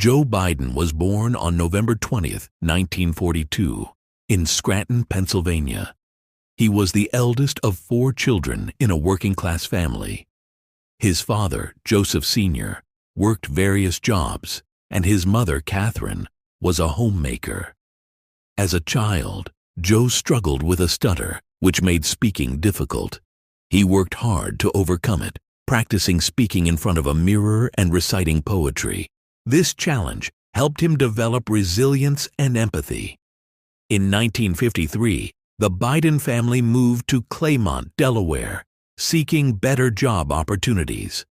Joe Biden was born on November 20th, 1942, in Scranton, Pennsylvania. He was the eldest of 4 children in a working-class family. His father, Joseph Sr., worked various jobs, and his mother, Catherine, was a homemaker. As a child, Joe struggled with a stutter, which made speaking difficult. He worked hard to overcome it, practicing speaking in front of a mirror and reciting poetry. This challenge helped him develop resilience and empathy. In 1953, the Biden family moved to Claymont, Delaware, seeking better job opportunities.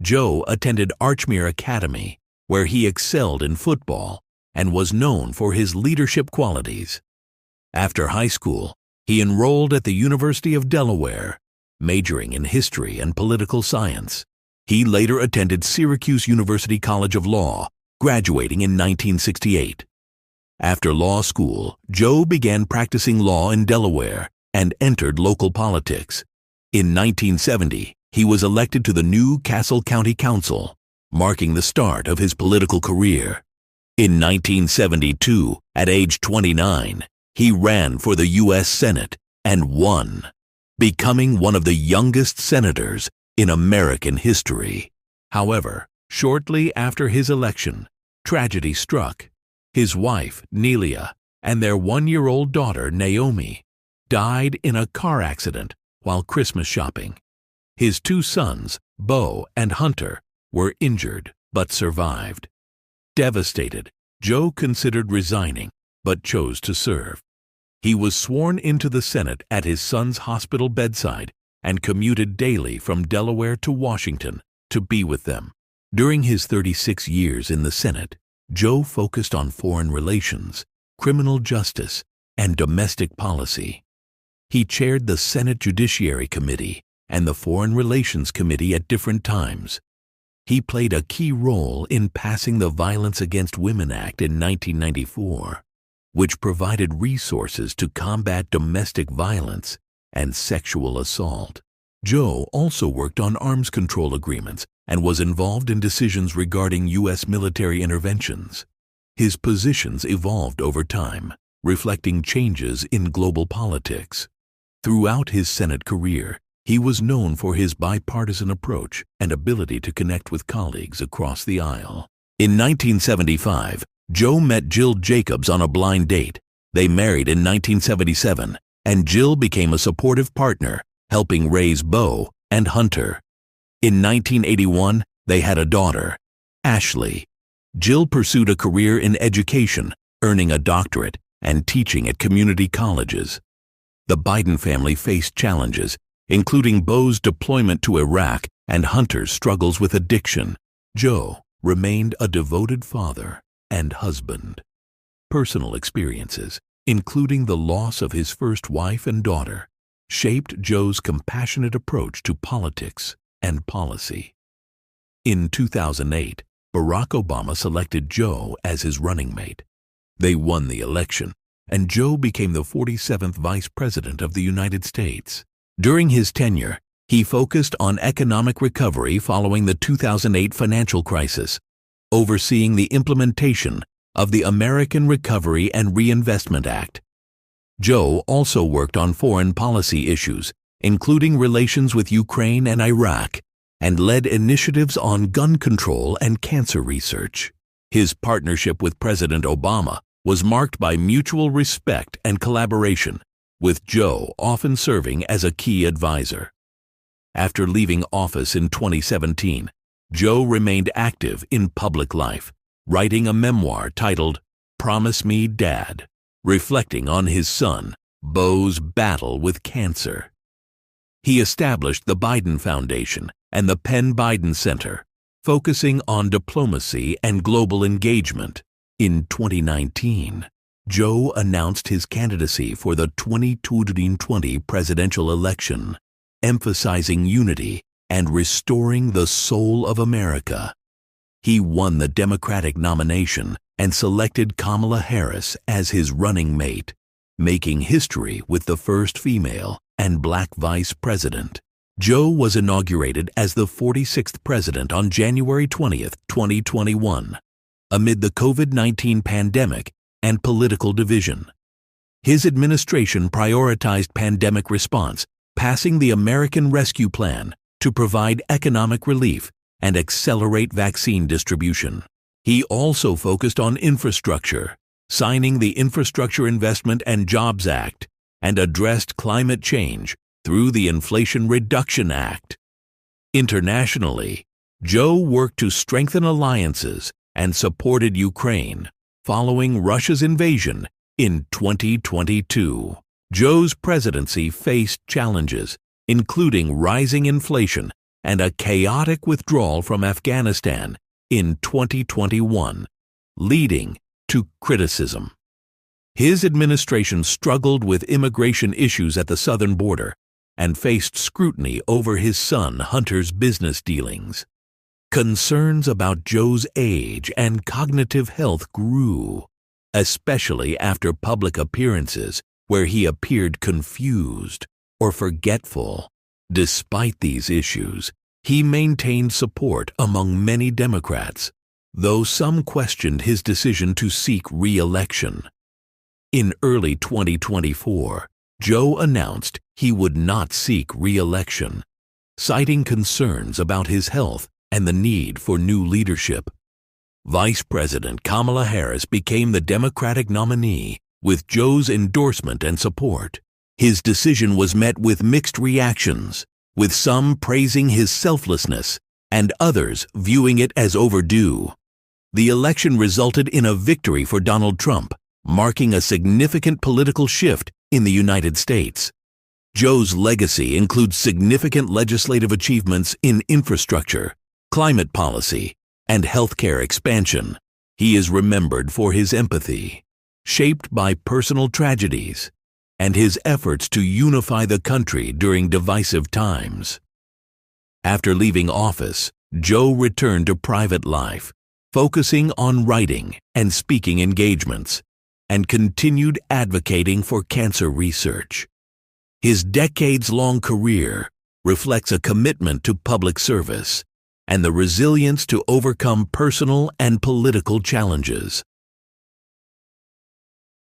Joe attended Archmere Academy, where he excelled in football and was known for his leadership qualities. After high school, he enrolled at the University of Delaware, majoring in history and political science. He later attended Syracuse University College of Law, graduating in 1968. After law school, Joe began practicing law in Delaware and entered local politics. In 1970, he was elected to the New Castle County Council, marking the start of his political career. In 1972, at age 29, he ran for the U.S. Senate and won, becoming one of the youngest senators in American history. However, shortly after his election, tragedy struck. His wife, Nelia, and their 1-year-old daughter, Naomi, died in a car accident while Christmas shopping. His 2 sons, Bo and Hunter, were injured but survived. Devastated, Joe considered resigning but chose to serve. He was sworn into the Senate at his son's hospital bedside and commuted daily from Delaware to Washington to be with them. During his 36 years in the Senate, Joe focused on foreign relations, criminal justice, and domestic policy. He chaired the Senate Judiciary Committee and the Foreign Relations Committee at different times. He played a key role in passing the Violence Against Women Act in 1994, which provided resources to combat domestic violence and sexual assault. Joe also worked on arms control agreements and was involved in decisions regarding U.S. military interventions. His positions evolved over time, reflecting changes in global politics. Throughout his Senate career, he was known for his bipartisan approach and ability to connect with colleagues across the aisle. In 1975, Joe met Jill Jacobs on a blind date. They married in 1977, and Jill became a supportive partner, helping raise Bo and Hunter. In 1981, they had a daughter, Ashley. Jill pursued a career in education, earning a doctorate and teaching at community colleges. The Biden family faced challenges, including Bo's deployment to Iraq and Hunter's struggles with addiction. Joe remained a devoted father and husband. Personal experiences, including the loss of his first wife and daughter, shaped Joe's compassionate approach to politics and policy. In 2008, Barack Obama selected Joe as his running mate. They won the election, and Joe became the 47th Vice President of the United States. During his tenure, he focused on economic recovery following the 2008 financial crisis, overseeing the implementation of the American Recovery and Reinvestment Act. Joe also worked on foreign policy issues, including relations with Ukraine and Iraq, and led initiatives on gun control and cancer research. His partnership with President Obama was marked by mutual respect and collaboration, with Joe often serving as a key advisor. After leaving office in 2017, Joe remained active in public life, writing a memoir titled "Promise Me, Dad," reflecting on his son, Bo's battle with cancer. He established the Biden Foundation and the Penn Biden Center, focusing on diplomacy and global engagement. In 2019, Joe announced his candidacy for the 2020 presidential election, emphasizing unity and restoring the soul of America. He won the Democratic nomination and selected Kamala Harris as his running mate, making history with the first female and black vice president. Joe was inaugurated as the 46th president on January 20, 2021. amid the COVID-19 pandemic and political division. His administration prioritized pandemic response, passing the American Rescue Plan to provide economic relief and accelerate vaccine distribution. He also focused on infrastructure, signing the Infrastructure Investment and Jobs Act, and addressed climate change through the Inflation Reduction Act. Internationally, Joe worked to strengthen alliances and supported Ukraine following Russia's invasion in 2022. Joe's presidency faced challenges, including rising inflation and a chaotic withdrawal from Afghanistan in 2021, leading to criticism. His administration struggled with immigration issues at the southern border and faced scrutiny over his son Hunter's business dealings. Concerns about Joe's age and cognitive health grew, especially after public appearances where he appeared confused or forgetful. Despite these issues, he maintained support among many Democrats, though some questioned his decision to seek re-election. In early 2024, Joe announced he would not seek re-election, citing concerns about his health and the need for new leadership. Vice President Kamala Harris became the Democratic nominee with Joe's endorsement and support. His decision was met with mixed reactions, with some praising his selflessness and others viewing it as overdue. The election resulted in a victory for Donald Trump, marking a significant political shift in the United States. Joe's legacy includes significant legislative achievements in infrastructure, climate policy, and healthcare expansion. He is remembered for his empathy, shaped by personal tragedies, and his efforts to unify the country during divisive times. After leaving office, Joe returned to private life, focusing on writing and speaking engagements, and continued advocating for cancer research. His decades-long career reflects a commitment to public service and the resilience to overcome personal and political challenges.